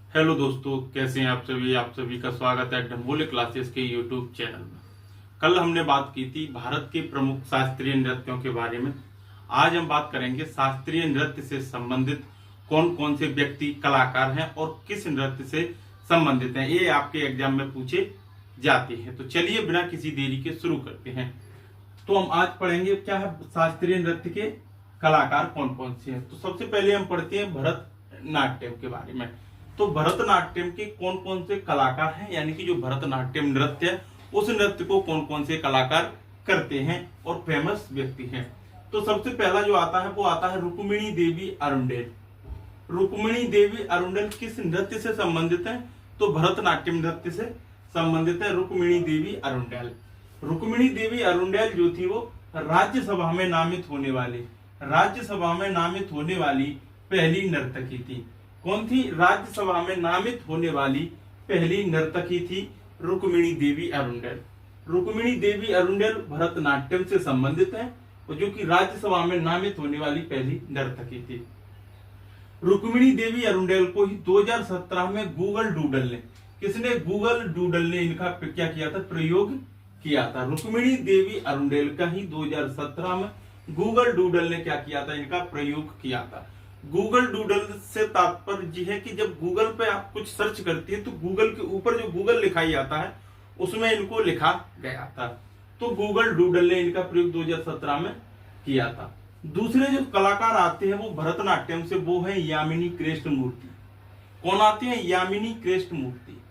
Hello दोस्तों, कैसे हैं आप सभी का स्वागत है ढंबोले क्लासेस के यूट्यूब चैनल में। कल हमने बात की थी भारत के प्रमुख शास्त्रीय नृत्यों के बारे में। आज हम बात करेंगे शास्त्रीय नृत्य से संबंधित कौन कौन से व्यक्ति कलाकार हैं और किस नृत्य से संबंधित हैं। ये आपके एग्जाम में पूछे जाते हैं। तो चलिए बिना किसी देरी के शुरू करते हैं। तो हम आज पढ़ेंगे क्या है शास्त्रीय नृत्य के कलाकार कौन कौन से हैं। तो सबसे पहले हम पढ़ते हैं भरतनाट्यम के बारे में। तो भरतनाट्यम के कौन कौन से कलाकार हैं, यानी कि जो भरतनाट्यम नृत्य है उस नृत्य को कौन कौन से कलाकार करते हैं और फेमस व्यक्ति हैं। तो सबसे पहला जो आता है वो आता है रुक्मिणी देवी अरुंडेल। रुक्मिणी देवी अरुंडेल किस नृत्य से संबंधित है? तो भरतनाट्यम नृत्य से संबंधित है रुक्मिणी देवी अरुंडेल। रुक्मिणी देवी अरुंडेल जो थी वो राज्यसभा में नामित होने वाली पहली नर्तकी थी। कौन थी? राज्यसभा में नामित होने वाली पहली नर्तकी थी रुक्मिणी देवी अरुंडेल। रुक्मिणी देवी अरुंडेल भरतनाट्यम से संबंधित है और जो कि राज्यसभा में नामित होने वाली पहली नर्तकी थी। रुक्मिणी देवी अरुंडेल को ही 2017 में गूगल डूडल ने इनका क्या किया था? प्रयोग किया था। रुक्मिणी देवी अरुंडेल का ही 2017 में गूगल डूडल ने क्या किया था? इनका प्रयोग किया था। गूगल डूडल से तात्पर्य है कि जब गूगल पे आप कुछ सर्च करती है तो गूगल के ऊपर जो गूगल लिखाई जाता है उसमें इनको लिखा गया था। तो गूगल डूडल ने इनका प्रयोग 2017 में किया था। दूसरे जो कलाकार आते हैं वो भरतनाट्यम से, वो है यामिनी कृष्णमूर्ति। कौन आते हैं? यामिनी कृष्णमूर्ति।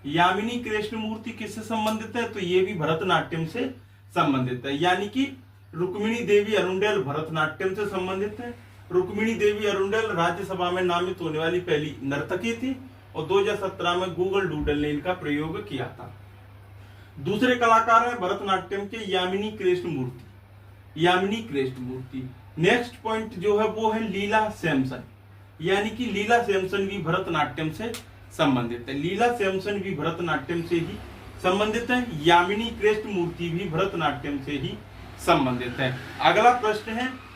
यामिनी कृष्णमूर्ति किससे संबंधित है? तो ये भी भरतनाट्यम से संबंधित है। यानी कि रुक्मिणी देवी अरुंडेल भरतनाट्यम से संबंधित है। रुक्मिणी देवी अरुंडेल राज्यसभा में नामित होने वाली पहली नर्तकी थी और 2017 में गूगल डूडल ने इनका प्रयोग किया था। दूसरे कलाकार हैं भरतनाट्यम के यामिनी कृष्णमूर्ति। नेक्स्ट पॉइंट जो है वो है लीला सैमसन। यानी कि लीला सैमसन भी भरतनाट्यम से संबंधित है। लीला सैमसन भी भरतनाट्यम से ही संबंधित है। यामिनी कृष्णमूर्ति भी भरतनाट्यम से ही संबंधित है। अगला प्रश्न है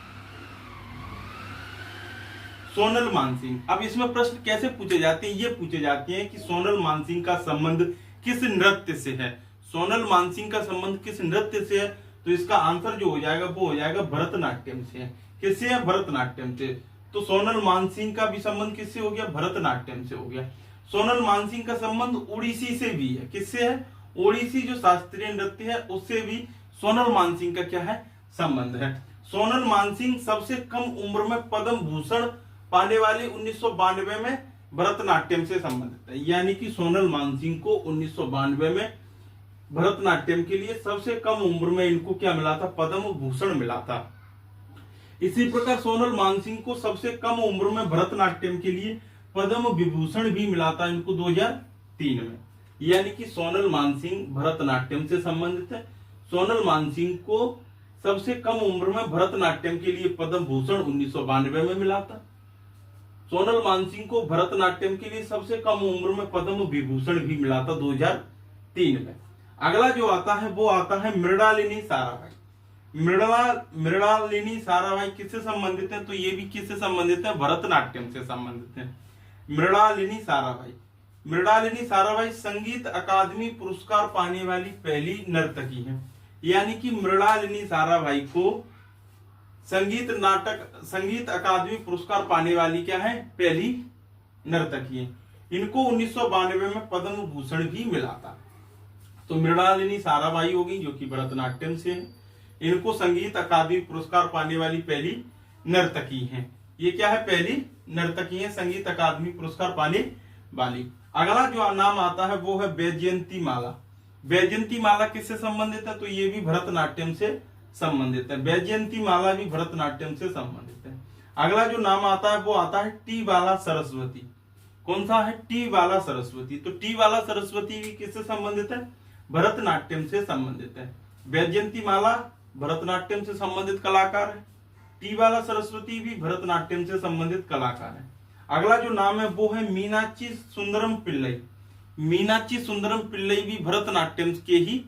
सोनल मानसिंह। अब इसमें प्रश्न कैसे पूछे जाते हैं? ये पूछे जाते हैं कि सोनल मानसिंह का संबंध किस नृत्य से है। सोनल मानसिंह का संबंध किस नृत्य से है? तो इसका आंसर जो हो जाएगा वो हो जाएगा भरतनाट्यम से है। किससे है? भरतनाट्यम से। तो सोनल मानसिंह का भी संबंध किससे हो गया? भरतनाट्यम से हो गया। सोनल मानसिंह का संबंध ओडिसी से भी है। किससे है? ओडिसी जो शास्त्रीय नृत्य है उससे भी सोनल मानसिंह का क्या है? संबंध है। सोनल मानसिंह सबसे कम उम्र में पद्म भूषण पाने वाली 1992 में भरतनाट्यम से संबंधित है। यानी कि सोनल मानसिंह को 1992 में भरतनाट्यम के लिए सबसे कम उम्र में इनको क्या मिला था? पद्म भूषण मिला था। इसी प्रकार सोनल मानसिंह को सबसे कम उम्र में भरतनाट्यम के लिए पद्म विभूषण भी मिला था इनको 2003 में। यानी कि सोनल मानसिंह भरतनाट्यम से संबंधित है। सोनल मानसिंह को सबसे कम उम्र में भरतनाट्यम के लिए पद्म भूषण 1992 में मिला था। सोनल मानसिंह को भरतनाट्यम के लिए सबसे कम उम्र में पद्म विभूषण भी मिला था 2003 में। अगला जो आता है वो आता है मृणालिनी साराभाई। मृणालिनी साराभाई किससे संबंधित है? तो ये भी किससे संबंधित है? भरतनाट्यम से संबंधित है। मृणालिनी साराभाई संगीत अकादमी पुरस्कार पाने वाली पहली नर्तकी है। यानी कि मृणालिनी साराभाई को संगीत अकादमी पुरस्कार पाने वाली क्या है? पहली नर्तकी है। इनको 1992 में पद्म भूषण भी मिला था। तो मृणालिनी साराभाई होगी जो कि भरतनाट्यम से है। इनको संगीत अकादमी पुरस्कार पाने वाली पहली नर्तकी है। ये क्या है? पहली नर्तकी है संगीत अकादमी पुरस्कार पाने वाली। अगला जो नाम आता है वो है वैजयंती माला। वैजयंती माला किससे संबंधित है? तो ये भी भरतनाट्यम से संबंधित है। वैजयंती माला भी भरतनाट्यम से संबंधित है। अगला जो नाम आता है वो आता है टी बाला सरस्वती। कौन सा है? टी बाला सरस्वती। तो टी बाला सरस्वती भी किससे संबंधित है? भरतनाट्यम से संबंधित है। वैजयंती माला भरतनाट्यम से संबंधित कलाकार है। टी बाला सरस्वती भी भरतनाट्यम से संबंधित कलाकार है। अगला जो नाम है वो है मीनाक्षी सुंदरम पिल्लई। मीनाक्षी सुंदरम पिल्लई भी भरतनाट्यम के ही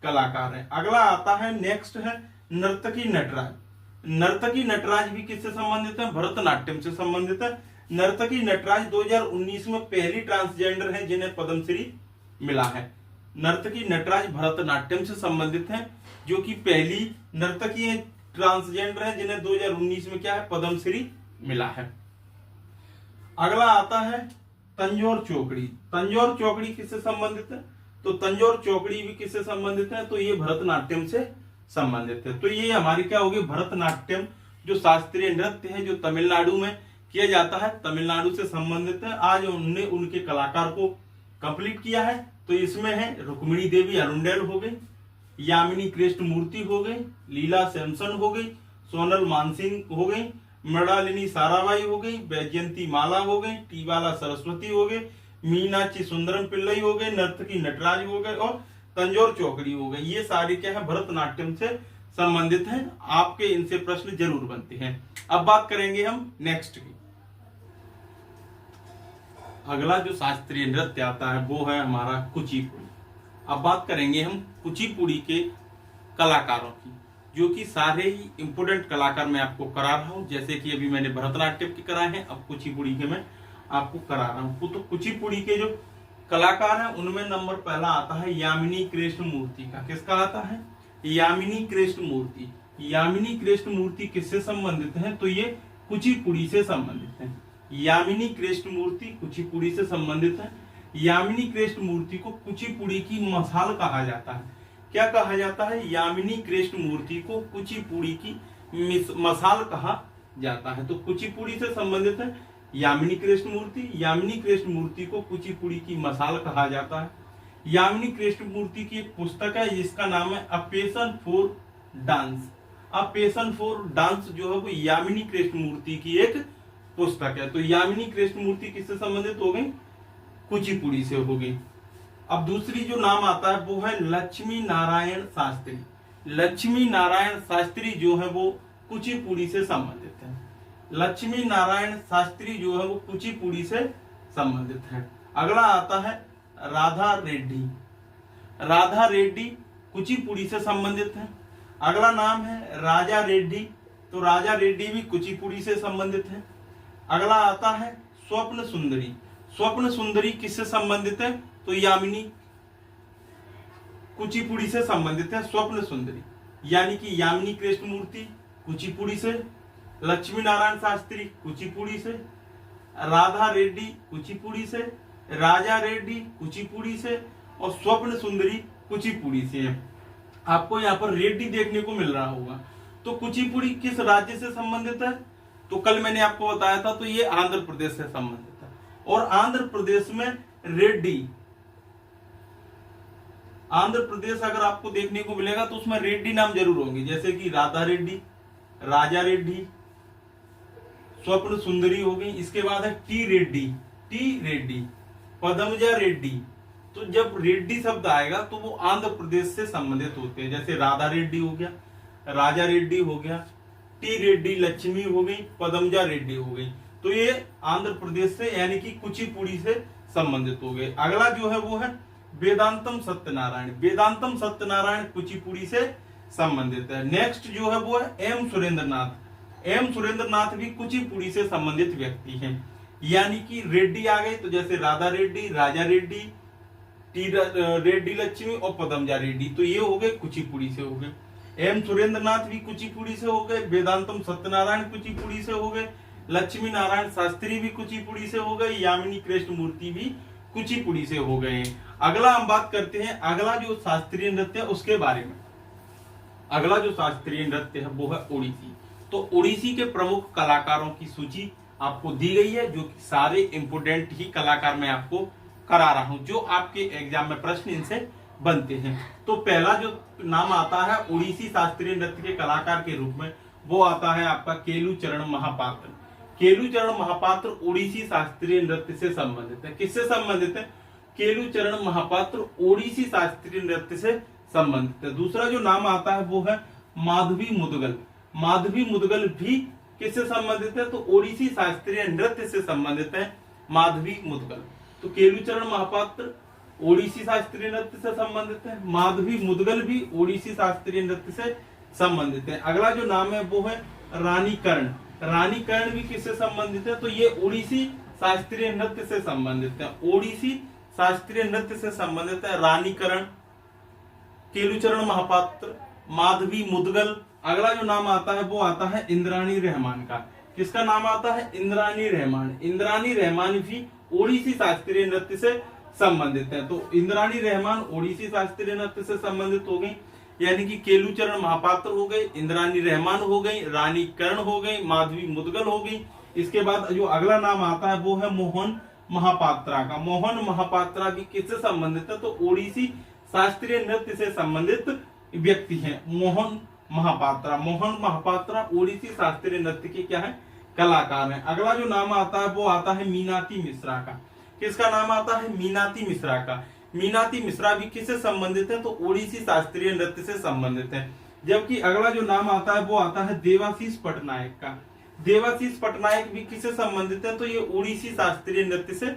कलाकार है। अगला आता है नेक्स्ट है नर्तकी नटराज। नर्तकी नटराज भी किससे संबंधित है? भरतनाट्यम से संबंधित है। नर्तकी नटराज 2019 में पहली ट्रांसजेंडर है जिन्हें पद्मश्री मिला है। नर्तकी नटराज भरतनाट्यम से संबंधित हैं, जो कि पहली नर्तकी ट्रांसजेंडर है जिन्हें 2019 में क्या है, पद्मश्री मिला है। अगला आता है तंजौर चौकड़ी। तंजौर चौकड़ी किससे संबंधित है? तो तंजौर चौकड़ी भी किससे संबंधित है? तो ये भरतनाट्यम से संबंधित है। तो ये हमारी क्या होगी, भरतनाट्यम जो शास्त्रीय नृत्य है जो तमिलनाडु में किया जाता है, तमिलनाडु से संबंधित है। आज उन्होंने उनके कलाकार को कंप्लीट किया है। तो इसमें है रुक्मिणी देवी अरुंडेल हो गई, यामिनी कृष्णमूर्ति हो गई, लीला सैमसन हो गई, सोनल मानसिंह हो गई, मृणालिनी साराबाई हो गई, वैजयंती माला हो गई, टीबाला सरस्वती हो गई, मीनाक्षी सुंदरम पिल्लई हो गए, नर्तकी नटराज हो गए और तंजौर चौकड़ी हो गई। ये सारी क्या है, भरतनाट्यम से संबंधित हैं। आपके इनसे प्रश्न जरूर बनते हैं। अब बात करेंगे हम नेक्स्ट की। अगला जो शास्त्रीय नृत्य आता है वो है हमारा कुचिपुड़ी। अब बात करेंगे हम कुचिपुड़ी के कलाकारों की, जो कि सारे ही इंपोर्टेंट कलाकार मैं आपको करा रहा हूं। जैसे कि अभी मैंने भरतनाट्यम के कराए हैं, अब कुचिपुड़ी के मैं आपको करा रहा हूं। तो कुचिपुड़ी के जो कलाकार हैं उनमें नंबर पहला आता है यामिनी कृष्णमूर्ति का। किसका आता है? यामिनी कृष्णमूर्ति। यामिनी कृष्णमूर्ति किससे संबंधित है? तो ये कुचिपुड़ी से संबंधित है। यामिनी कृष्णमूर्ति कुचिपुड़ी से संबंधित है। यामिनी कृष्णमूर्ति को कुचिपुड़ी की मसाल कहा जाता है। क्या कहा जाता है? यामिनी कृष्णमूर्ति को कुचिपुड़ी की मसाल कहा जाता है। तो कुचिपुड़ी से संबंधित है यामिनी कृष्णमूर्ति। यामिनी कृष्णमूर्ति को कुचिपुड़ी की मसाल कहा जाता है। यामिनी कृष्णमूर्ति की एक पुस्तक है जिसका नाम है a passion for dance. A passion for dance जो है वो यामिनी कृष्णमूर्ति की एक पुस्तक है। तो यामिनी कृष्णमूर्ति किससे संबंधित हो गई? कुचिपुड़ी से हो गई। अब दूसरी जो नाम आता है वो है लक्ष्मी नारायण शास्त्री। लक्ष्मी नारायण शास्त्री जो है वो कुचिपुड़ी से संबंधित है। लक्ष्मी नारायण शास्त्री जो है वो कुचिपुड़ी से संबंधित है। अगला आता है राधा रेड्डी। राधा रेड्डी कुचिपुड़ी से संबंधित है। अगला नाम है राजा रेड्डी। तो राजा रेड्डी भी कुचिपुड़ी से संबंधित है। अगला आता है स्वप्न सुंदरी। स्वप्न सुंदरी किससे संबंधित है? तो यामिनी कुचिपुड़ी से संबंधित है स्वप्न सुंदरी। यानी कि यामिनी कृष्णमूर्ति कुचिपुड़ी से, लक्ष्मी नारायण शास्त्री कुचिपुड़ी से, राधा रेड्डी कुचिपुड़ी से, राजा रेड्डी कुचिपुड़ी से और स्वप्न सुंदरी कुचिपुड़ी से है। आपको यहाँ पर रेड्डी देखने को मिल रहा होगा। तो कुचिपुड़ी किस राज्य से संबंधित है? तो कल मैंने आपको बताया था, तो ये आंध्र प्रदेश से संबंधित है। और आंध्र प्रदेश में रेड्डी, आंध्र प्रदेश अगर आपको देखने को मिलेगा तो उसमें रेड्डी नाम जरूर होंगे, जैसे कि राधा रेड्डी, राजा रेड्डी, स्वप्न सुंदरी हो गई। इसके बाद है टी रेड्डी, टी रेड्डी, पदमजा रेड्डी। तो जब रेड्डी शब्द आएगा तो वो आंध्र प्रदेश से संबंधित होते हैं। जैसे राधा रेड्डी हो गया, राजा रेड्डी हो गया, टी रेड्डी लक्ष्मी हो गई, पदमजा रेड्डी हो गई। तो ये आंध्र प्रदेश से यानी कि कुचिपुड़ी से संबंधित हो गए। अगला जो है वो है वेदांतम सत्यनारायण। वेदांतम सत्यनारायण कुचिपुड़ी से संबंधित है। नेक्स्ट जो है वो है एम सुरेंद्र नाथ। एम सुरेंद्र नाथ भी कुचिपुड़ी से संबंधित व्यक्ति हैं। यानी कि रेड्डी आ गए, तो जैसे राधा रेड्डी, राजा रेड्डी, टी रेड्डी लक्ष्मी और पदमजा रेड्डी, तो ये हो गए कुचिपुड़ी से हो गए। एम सुरेंद्र नाथ भी कुचिपुड़ी से हो गए, वेदांतम सत्यनारायण कुचिपुड़ी से हो गए, लक्ष्मी नारायण शास्त्री भी कुचिपुड़ी से हो गए, यामिनी कृष्णमूर्ति भी कुचिपुड़ी से हो गए। अगला हम बात करते हैं अगला जो शास्त्रीय नृत्य है उसके बारे में। अगला जो शास्त्रीय नृत्य है वो है ओडिसी। तो ओडिसी के प्रमुख कलाकारों की सूची आपको दी गई है, जो कि सारे इंपोर्टेंट ही कलाकार मैं आपको करा रहा हूं, जो आपके एग्जाम में प्रश्न इनसे बनते हैं। तो पहला जो नाम आता है ओडिसी शास्त्रीय नृत्य के कलाकार के रूप में, वो आता है आपका केलू चरण महापात्र। केलू चरण महापात्र ओडिसी शास्त्रीय नृत्य से संबंधित है। किससे संबंधित है? केलू चरण महापात्र ओडिसी शास्त्रीय नृत्य से संबंधित है। दूसरा जो नाम आता है वो है माधवी मुदगल। माधवी मुदगल भी किससे संबंधित है? तो ओडिसी शास्त्रीय नृत्य से संबंधित है माधवी मुदगल। तो केलू चरण महापात्र ओडिसी शास्त्रीय नृत्य से संबंधित है, माधवी मुदगल भी ओडिसी शास्त्रीय नृत्य से संबंधित है। अगला जो नाम है वो है रानी कर्ण। रानी कर्ण भी किससे संबंधित है? तो ये ओडिसी शास्त्रीय नृत्य से संबंधित है। ओडिसी शास्त्रीय नृत्य से संबंधित है रानी कर्ण, केलुचरण महापात्र, माधवी मुदगल। अगला जो नाम आता है वो आता है इंद्राणी रहमान का। किसका नाम आता है? इंद्राणी रहमान। इंद्राणी रहमान भी ओडिसी शास्त्रीय नृत्य से संबंधित है। तो इंद्राणी रहमान ओडिसी शास्त्रीय नृत्य से संबंधित हो गई, यानी कि केलुचरण महापात्र हो गए, इंद्राणी रहमान हो गई, रानी कर्ण हो गई, माधवी मुदगल हो गई। इसके बाद जो अगला नाम आता है वो है मोहन महापात्रा का। मोहन महापात्रा भी किससे संबंधित है? तो ओडिसी शास्त्रीय नृत्य से संबंधित व्यक्ति हैं मोहन महापात्रा। मोहन महापात्रा ओडिसी शास्त्रीय नृत्य के क्या है? कलाकार हैं। अगला जो नाम आता है वो आता है मीनाती मिश्रा का। किसका नाम आता है? मीनाती मिश्रा का। मीनाती मिश्रा भी किससे संबंधित है? तो ओडिसी शास्त्रीय नृत्य से संबंधित है। जबकि अगला जो नाम आता है वो आता है देवाशीष पटनायक का। देवाशीष पटनायक भी किससे संबंधित है? तो ये ओडिसी शास्त्रीय नृत्य से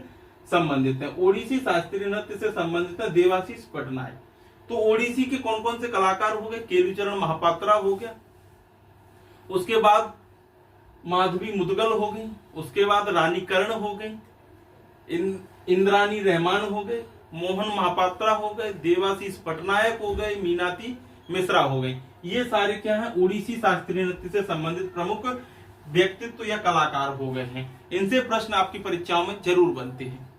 संबंधित है। ओडिसी शास्त्रीय नृत्य से संबंधित है देवाशीष पटनायक। तो ओडिसी के कौन कौन से कलाकार हो गए? केलुचरण महापात्रा हो गया, उसके बाद माधवी मुदगल हो गई, उसके बाद रानी कर्ण हो गई, इंद्राणी रहमान हो गए, मोहन महापात्रा हो गए, देवाशीष पटनायक हो गए, मीनाती मिश्रा हो गई। ये सारे क्या है? ओडिसी शास्त्रीय नृत्य से संबंधित प्रमुख व्यक्तित्व या कलाकार हो गए हैं। इनसे प्रश्न आपकी परीक्षाओं में जरूर बनते हैं।